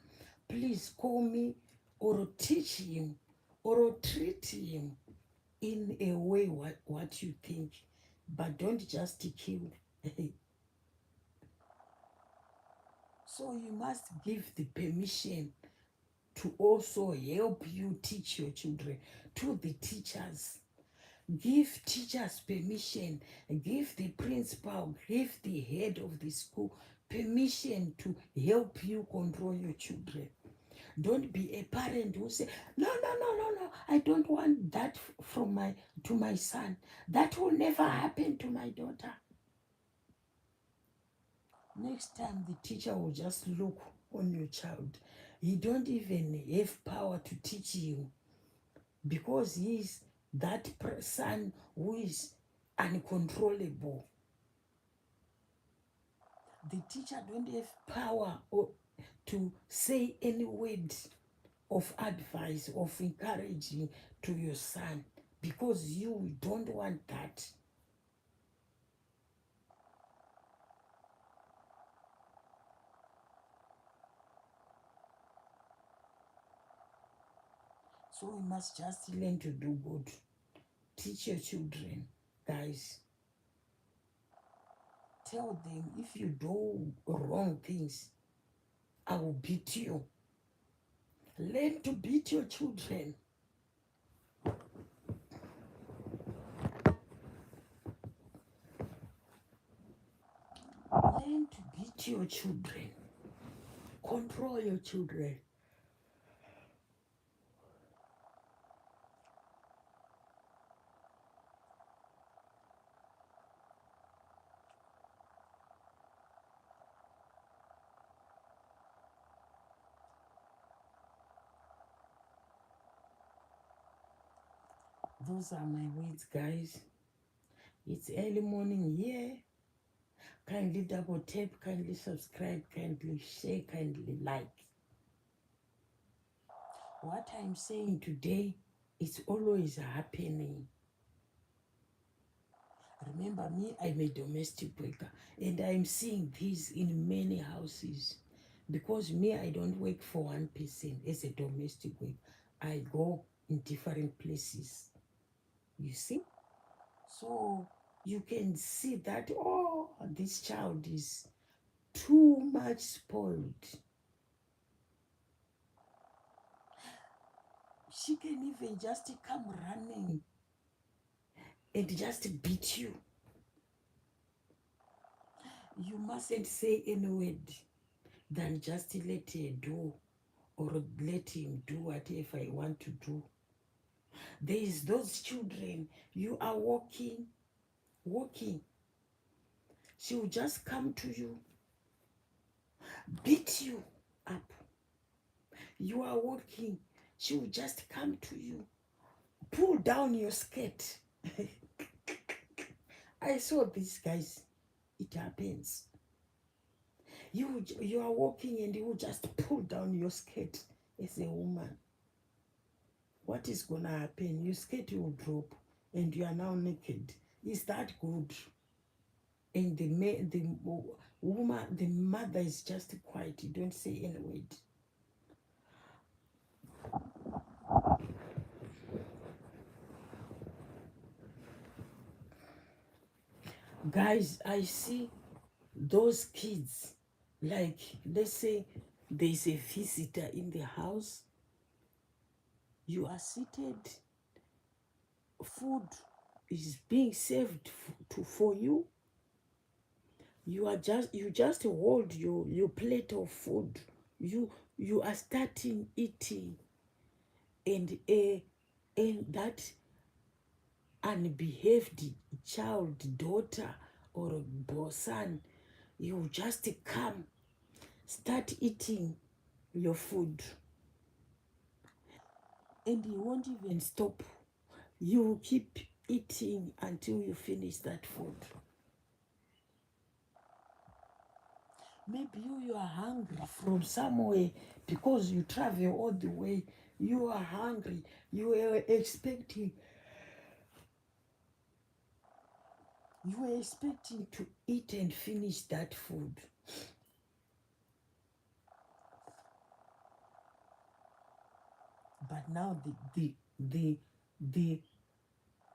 Speaker 1: please call me or teach him or treat him in a way what you think, but don't just kill. So you must give the permission to also help you teach your children, to the teachers. Give teachers permission, give the principal, give the head of the school permission to help you control your children. Don't be a parent who say, no, no, no, no, no, I don't want that from to my son. That will never happen to my daughter. Next time the teacher will just look on your child. He don't even have power to teach you because he's that son who is uncontrollable. The teacher don't have power to say any word of advice, of encouraging to your son because you don't want that. So we must just learn to do good. Teach your children, guys. Tell them if you do wrong things, I will beat you. Learn to beat your children. Learn to beat your children. Control your children. Those are my words, guys. It's early morning here. Kindly double tap, kindly subscribe, kindly share, kindly like. What I'm saying today is always happening. Remember me, I'm a domestic worker and I'm seeing this in many houses. Because me, I don't work for one person as a domestic worker. I go in different places. You see? So you can see that, oh, this child is too much spoiled. She can even just come running and just beat you. You mustn't say any word than just let her do or let him do whatever I want to do. There is those children, you are walking, she will just come to you, beat you up. You are walking, she will just come to you, pull down your skirt. I saw these guys. It happens. You are walking and you will just pull down your skirt as a woman. What is gonna happen? Your skirt will drop and you are now naked. Is that good? And the woman, the mother is just quiet. You don't say any word. Guys, I see those kids, like, let's say there's a visitor in the house. You are seated, food is being served for you. You just hold your plate of food. You are starting eating, and that unbehaved child, daughter or son, you just come, start eating your food, and you won't even stop. You will keep eating until you finish that food. Maybe you are hungry from somewhere because you travel all the way. You are hungry. You are expecting. You were expecting to eat and finish that food. But now the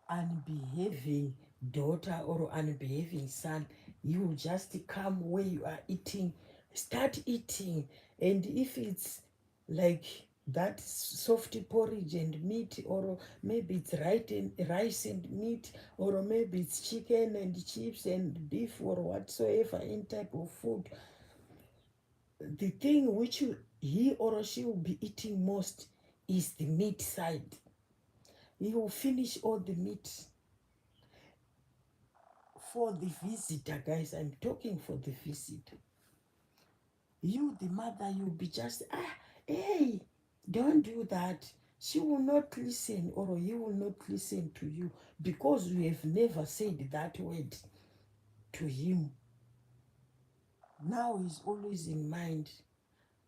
Speaker 1: unbehaving daughter or unbehaving son, you just come where you are eating, start eating, and if it's like that soft porridge and meat, or maybe it's rice and meat, or maybe it's chicken and chips and beef or whatsoever in type of food, the thing which he or she will be eating most is the meat side. He will finish all the meat. For the visitor, guys, I'm talking for the visitor. You, the mother, you'll be just, hey, don't do that. She will not listen, or he will not listen to you, because you have never said that word to him. Now he's always in mind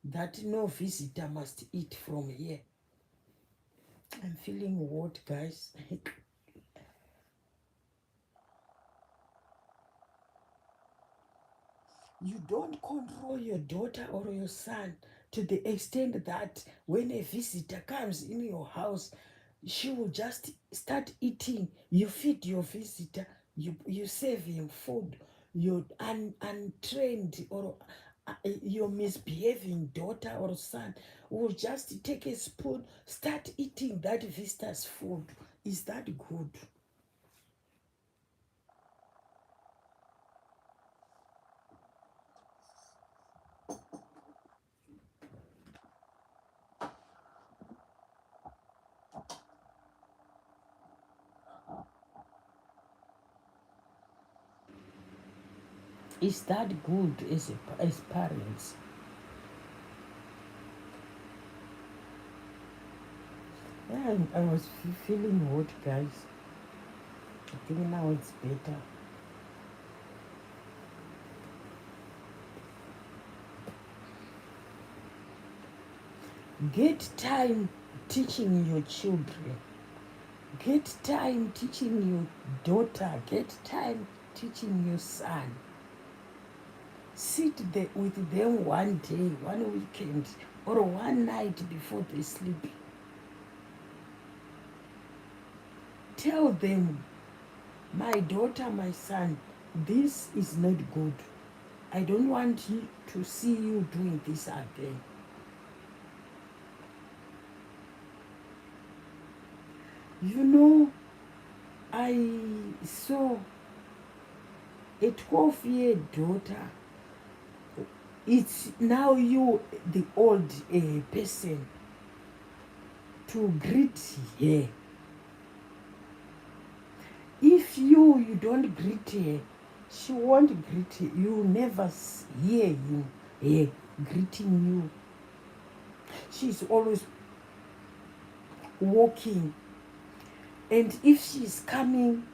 Speaker 1: that no visitor must eat from here. I'm feeling what, guys? You don't control your daughter or your son to the extent that when a visitor comes in your house, she will just start eating. You feed your visitor, you serve him food. Your untrained or your misbehaving daughter or son will just take a spoon, start eating that visitor's food. Is that good? Is that good as parents? time I was feeling hot, guys. I think now it's better. Get time teaching your children. Get time teaching your daughter. Get time teaching your son. Sit there with them one day, one weekend, or one night before they sleep. Tell them, my daughter, my son, this is not good. I don't want you to see you doing this again. You know, I saw a 12-year daughter. It's now you, the old person, to greet her. If you don't greet her, she won't greet you. You never hear him, her greeting you. She's always walking. And if she's coming,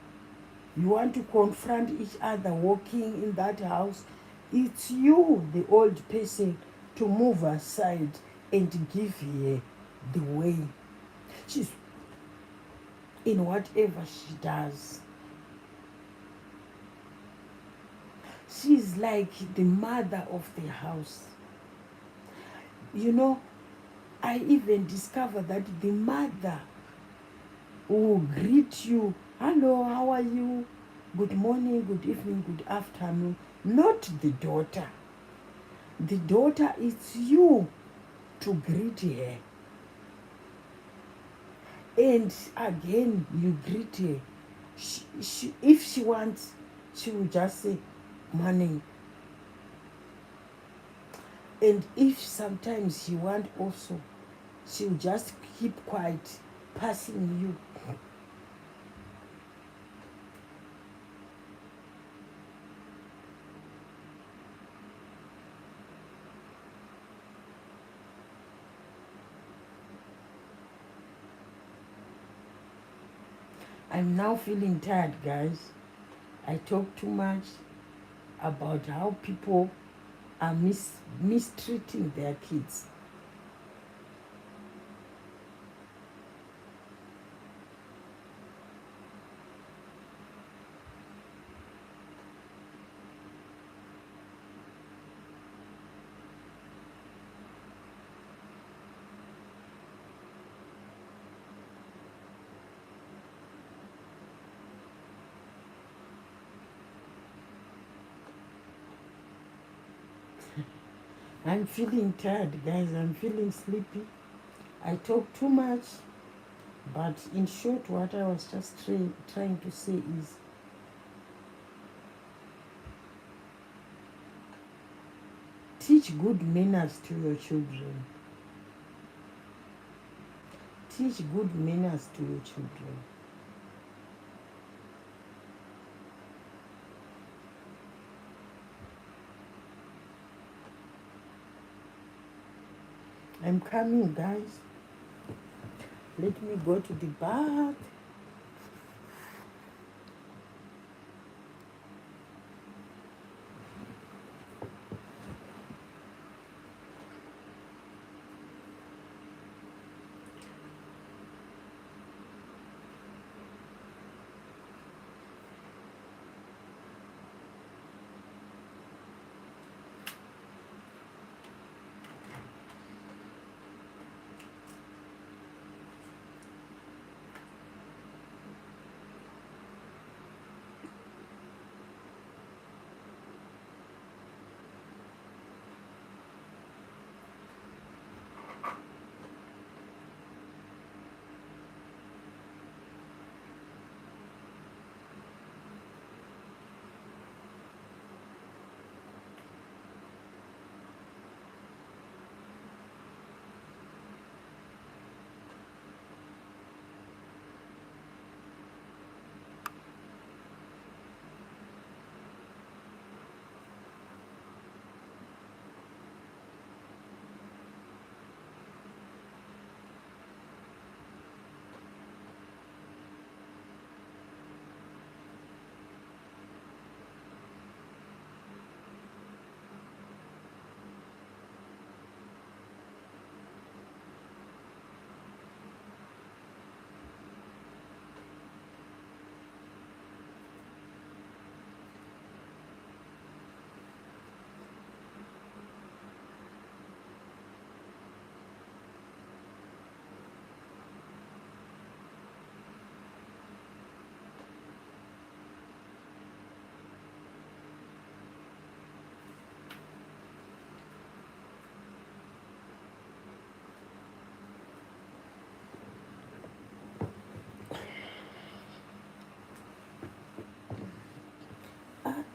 Speaker 1: you want to confront each other walking in that house, it's you, the old person, to move aside and give her the way. She's in whatever she does. She's like the mother of the house. You know, I even discovered that the mother will greet you, hello, how are you? Good morning, good evening, good afternoon. Not the daughter. The daughter, it's you to greet her. And again, you greet her. If she wants, she will just say, morning. And if sometimes she wants also, she will just keep quiet, passing you. I'm now feeling tired, guys. I talk too much about how people are mistreating their kids. I'm feeling tired, guys. I'm feeling sleepy. I talk too much. But in short, what I was just trying to say is, teach good manners to your children. Teach good manners to your children. I'm coming, guys. Let me go to the bath.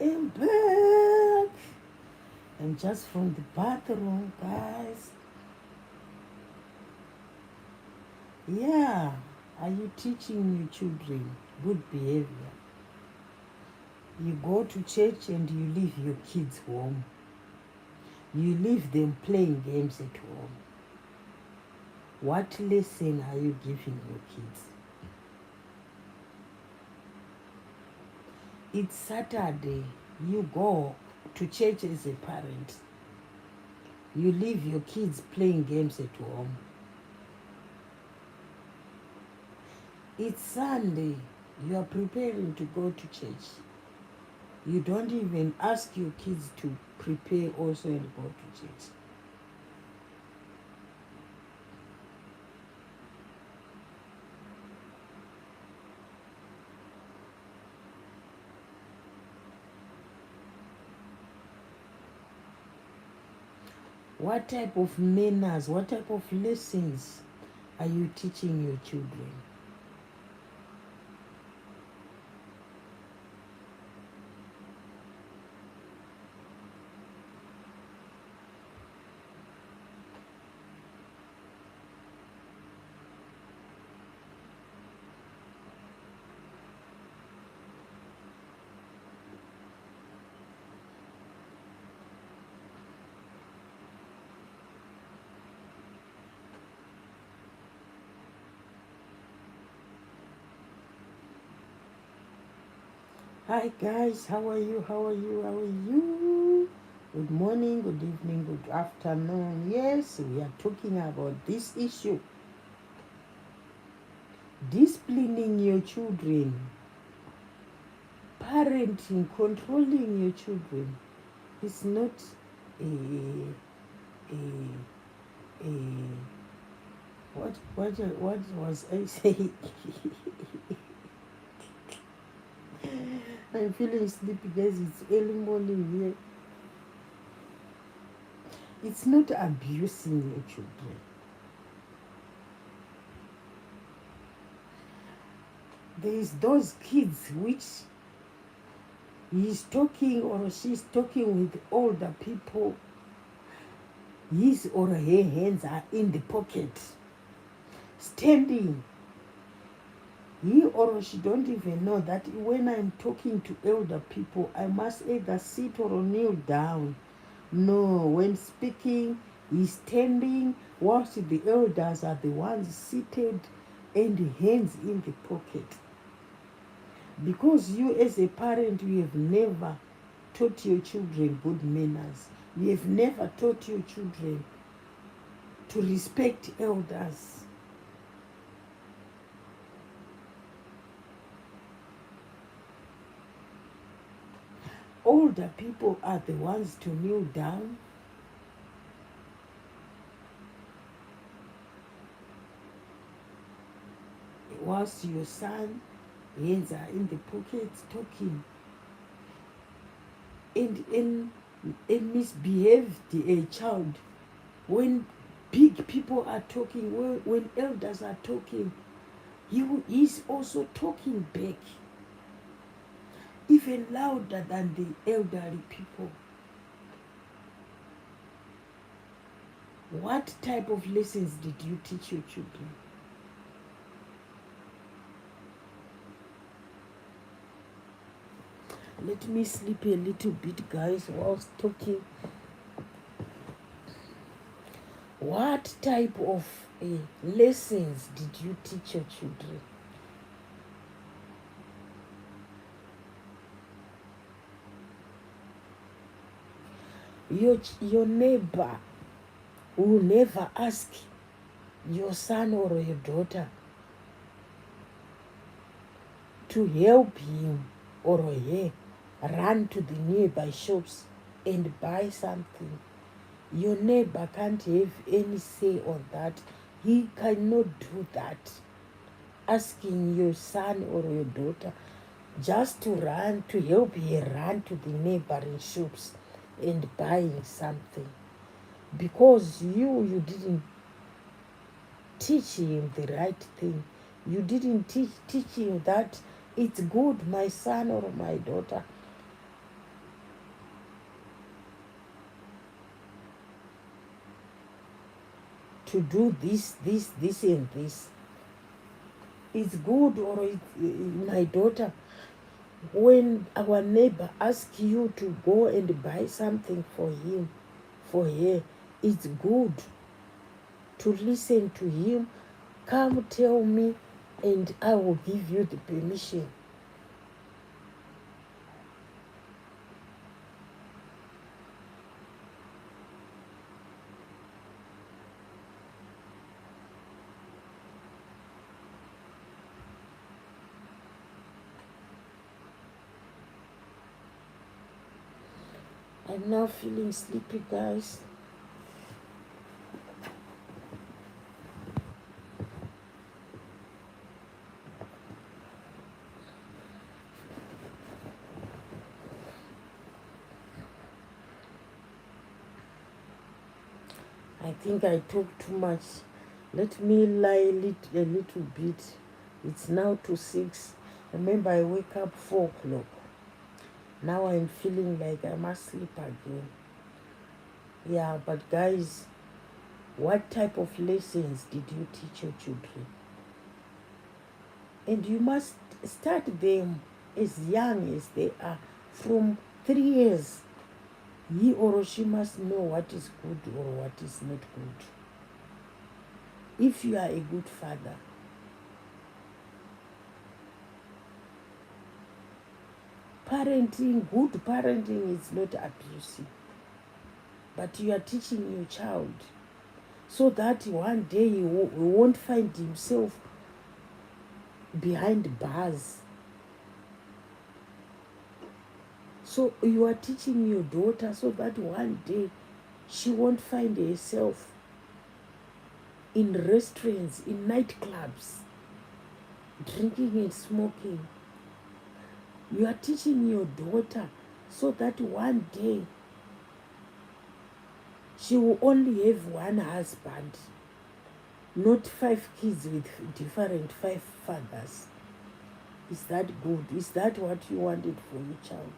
Speaker 1: am back. I'm just from the bathroom, guys. Yeah. Are you teaching your children good behavior? You go to church and you leave your kids home. You leave them playing games at home. What lesson are you giving your kids? It's Saturday. You go to church as a parent. You leave your kids playing games at home. It's Sunday. You are preparing to go to church. You don't even ask your kids to prepare also and go to church. What type of manners, what type of lessons are you teaching your children? Hi guys, how are you? How are you? How are you? Good morning, good evening, good afternoon. Yes, we are talking about this issue. Disciplining your children, parenting, controlling your children is not a a what was I saying? I'm feeling sleepy, guys. It's early morning here. It's not abusing your children. There is those kids which he's talking or she's talking with older people. His or her hands are in the pocket, standing. He or she don't even know that when I'm talking to elder people, I must either sit or kneel down. No, when speaking, he's standing, whilst the elders are the ones seated and hands in the pocket. Because you as a parent, you have never taught your children good manners. You have never taught your children to respect elders. Older people are the ones to kneel down. Whilst your son, hands are in the pockets talking. And misbehaved a child. When big people are talking, when elders are talking, he is also talking back, even louder than the elderly people. What type of lessons did you teach your children? Let me sleep a little bit, guys, whilst talking. What type of lessons did you teach your children? Your neighbor will never ask your son or your daughter to help him or her run to the nearby shops and buy something. Your neighbor can't have any say on that. He cannot do that. Asking your son or your daughter just to help her run to the neighboring shops and buying something. Because you didn't teach him the right thing. You didn't teach him that it's good, my son or my daughter. to do this, and this. It's good, or my daughter, when our neighbor asks you to go and buy something for him, for her, it's good to listen to him. Come tell me, and I will give you the permission. I'm now feeling sleepy, guys. I think I talk too much. Let me lie a little bit. It's now to 6. Remember, I wake up 4 o'clock. Now I'm feeling like I must sleep again. Yeah, but guys, what type of lessons did you teach your children? And you must start them as young as they are. From 3 years, he or she must know what is good or what is not good. If you are a good father, good parenting is not abusive, but you are teaching your child so that one day he won't find himself behind bars. So you are teaching your daughter so that one day she won't find herself in restaurants, in nightclubs, drinking and smoking. You are teaching your daughter so that one day she will only have one husband, not 5 kids with different 5 fathers. Is that good? Is that what you wanted for your child?